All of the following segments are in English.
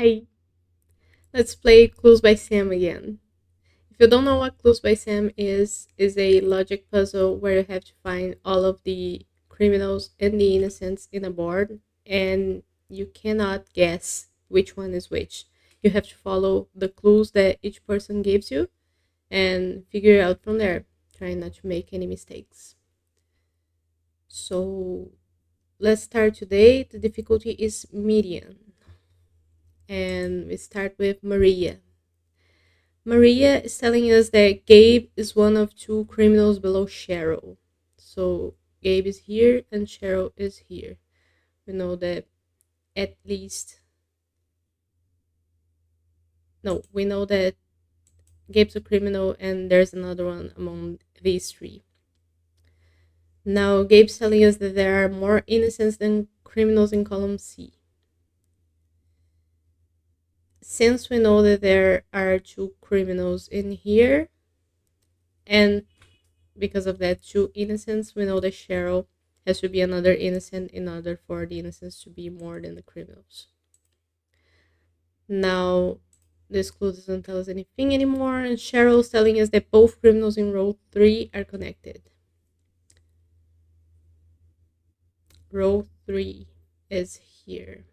Hi, let's play Clues by Sam again. If you don't know what Clues by Sam is a logic puzzle where you have to find all of the criminals and the innocents in a board, and you cannot guess which one is which. You have to follow the clues that each person gives you and figure it out from there, trying not to make any mistakes. So let's start today. The difficulty is medium, and we start with Maria. Maria is telling us that Gabe is one of two criminals below Cheryl. So Gabe is here and Cheryl is here. We know that at least. No, we know that Gabe's a criminal and there's another one among these three. Now, Gabe's telling us that there are more innocents than criminals in column C. Since we know that there are two criminals in here, and because of that, two innocents, we know that Cheryl has to be another innocent in order for the innocents to be more than the criminals. Now, this clue doesn't tell us anything anymore, and Cheryl's telling us that both criminals in row 3 are connected. Row 3 is here.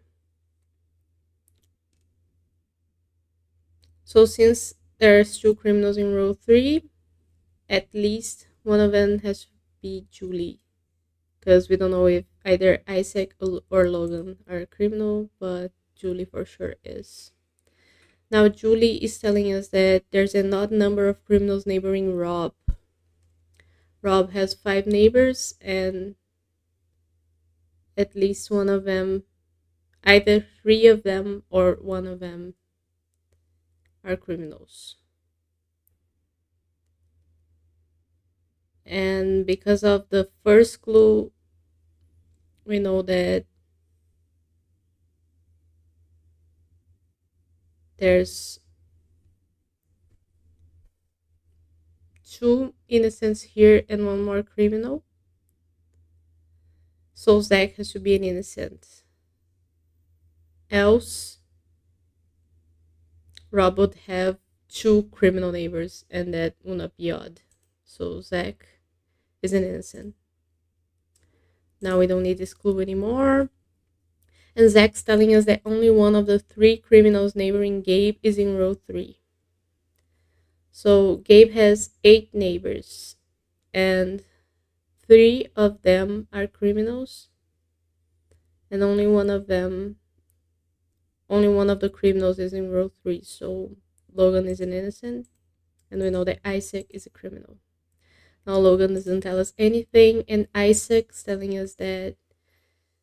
So since there's two criminals in row 3, at least one of them has to be Julie, because we don't know if either Isaac or Logan are a criminal, but Julie for sure is. Now, Julie is telling us that there's an odd number of criminals neighboring Rob. Rob has 5 neighbors, and at least one of them, either 3 of them or one of them, are criminals. And because of the first clue, we know that there's 2 innocents here and one more criminal. So Zach has to be an innocent. Else, Rob would have 2 criminal neighbors, and that would not be odd. So Zach is an innocent. Now we don't need this clue anymore. And Zach's telling us that only one of the 3 criminals neighboring Gabe is in row 3. So Gabe has 8 neighbors, and 3 of them are criminals, and only one of the criminals is in row 3. So Logan is an innocent, and we know that Isaac is a criminal. Now Logan doesn't tell us anything, and Isaac's telling us that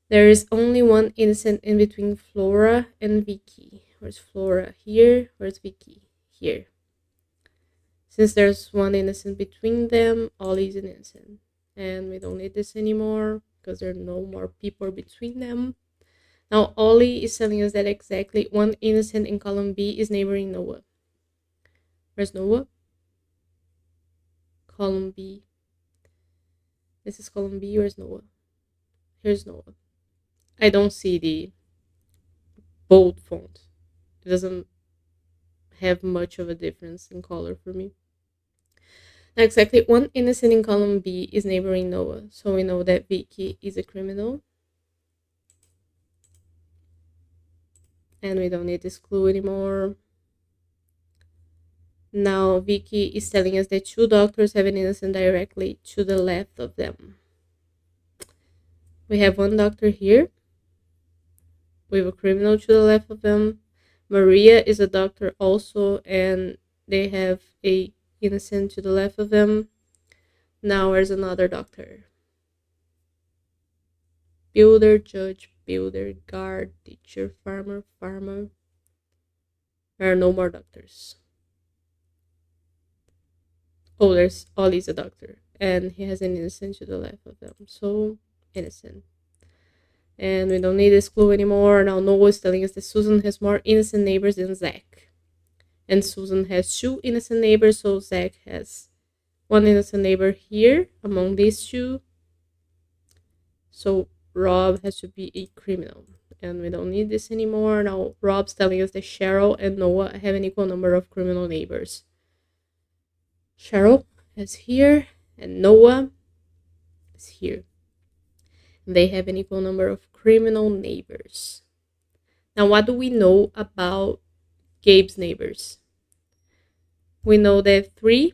there is only one innocent in between Flora and Vicky. Where's Flora? Here. Where's Vicky? Here. Since there's one innocent between them, Ollie's an innocent. And we don't need this anymore because there are no more people between them. Now Ollie is telling us that exactly one innocent in column B is neighboring Noah. Where's Noah? Column B. This is column B. Where's Noah? Here's Noah. I don't see the bold font. It doesn't have much of a difference in color for me. Now, exactly one innocent in column B is neighboring Noah, so we know that Vicky is a criminal. And we don't need this clue anymore. Now, Vicky is telling us that 2 doctors have an innocent directly to the left of them. We have one doctor here. We have a criminal to the left of them. Maria is a doctor also, and they have a innocent to the left of them. Now there's another doctor. Builder, judge, builder, guard, teacher, farmer, farmer. There are no more doctors. Oh, there's Ollie's a doctor, and he has an innocent to the left of them. So, innocent. And we don't need this clue anymore. Now Noah is telling us that Susan has more innocent neighbors than Zach. And Susan has 2 innocent neighbors, so Zach has 1 innocent neighbor here among these 2. So Rob has to be a criminal. and we don't need this anymore. Now Rob's telling us that Cheryl and Noah have an equal number of criminal neighbors. Cheryl is here and Noah is here. They have an equal number of criminal neighbors. Now, what do we know about Gabe's neighbors? We know that 3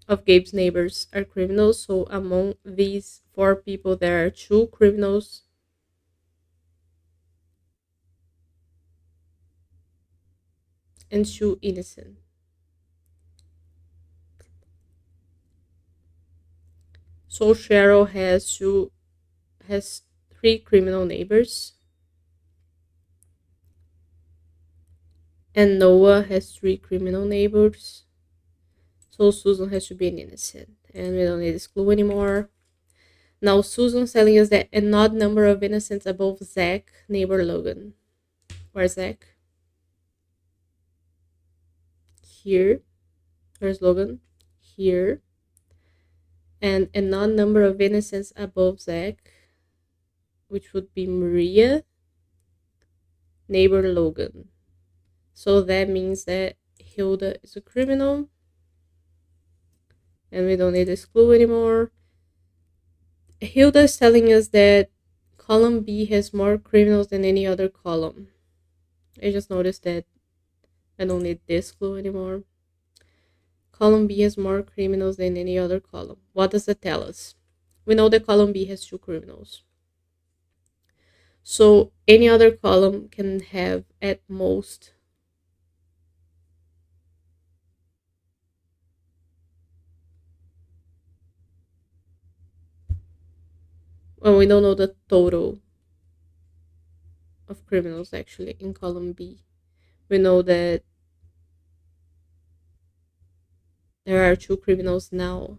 of Gabe's neighbors are criminals. So among these 4 people, there are 2 criminals and 2 innocent. So Cheryl has 3 criminal neighbors, and Noah has 3 criminal neighbors. So Susan has to be an innocent, and we don't need this clue anymore. Now Susan's telling us that an odd number of innocents above Zach, neighbor Logan. Where's Zach? Here. Where's Logan? Here. And an odd number of innocents above Zach, which would be Maria, neighbor Logan. So that means that Hilda is a criminal. And we don't need this clue anymore. Hilda is telling us that column B has more criminals than any other column. I just noticed that I don't need this clue anymore. Column B has more criminals than any other column. What does that tell us? We know that column B has 2 criminals. So any other column can have at most well, we don't know the total of criminals actually in column B. We know that there are 2 criminals now.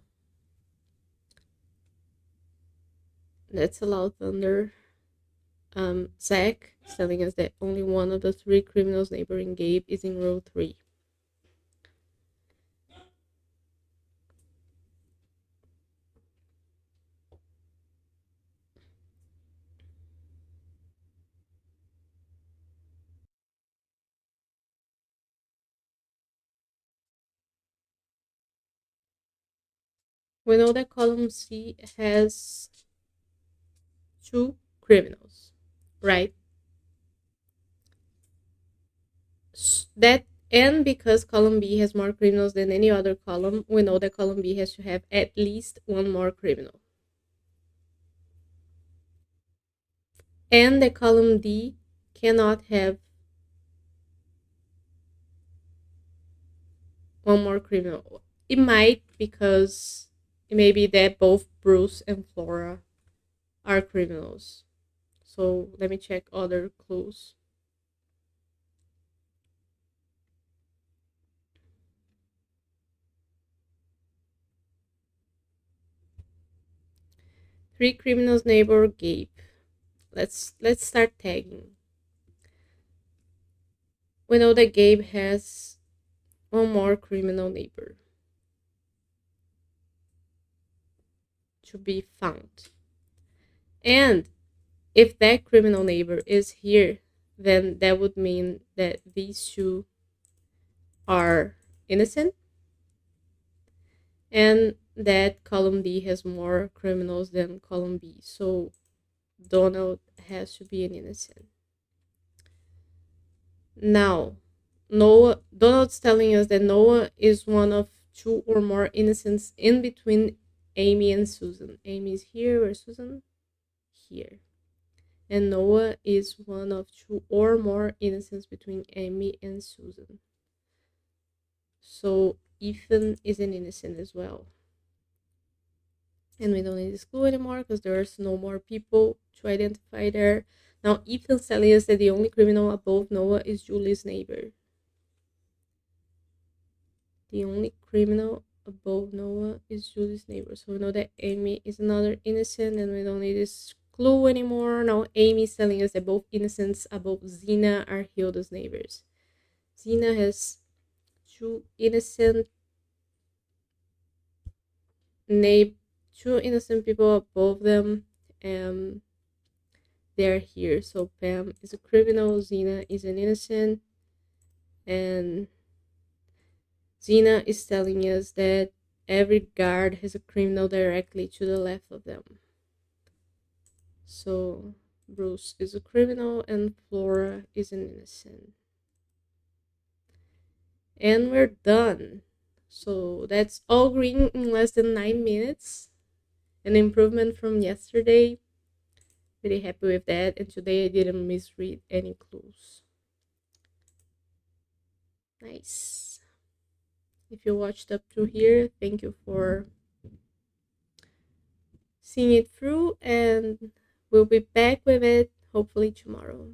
That's a lot under. Zach is telling us that only one of the 3 criminals neighboring Gabe is in row 3. We know that column C has 2 criminals, right? That and because column B has more criminals than any other column, we know that column B has to have at least 1 more criminal. And the column D cannot have 1 more criminal. It might, because it may be that both Bruce and Flora are criminals. So let me check other clues. Three criminals neighbor Gabe. Let's start tagging. We know that Gabe has 1 more criminal neighbor to be found. And if that criminal neighbor is here, then that would mean that these 2 are innocent and that column D has more criminals than column B. So Donald has to be an innocent. Now, Donald's telling us that Noah is one of 2 or more innocents in between Amy and Susan. Amy's here, or Susan? Here. And Noah is one of 2 or more innocents between Amy and Susan. So Ethan is an innocent as well. And we don't need this clue anymore because there's no more people to identify there. Now Ethan's telling us that the only criminal above Noah is Julie's neighbor. The only criminal above Noah is Julie's neighbor. So we know that Amy is another innocent and we don't need this clue anymore. Now Amy's telling us that both innocents above Zena are Hilda's neighbors. Zena has 2 innocent people above them. they're here. So Pam is a criminal, Xena is an innocent, and Xena is telling us that every guard has a criminal directly to the left of them. So Bruce is a criminal and Flora is an innocent. And we're done. So that's all green in less than 9 minutes. An improvement from yesterday. Really happy with that. And today I didn't misread any clues. Nice. If you watched up to here, thank you for seeing it through, and we'll be back with it hopefully tomorrow.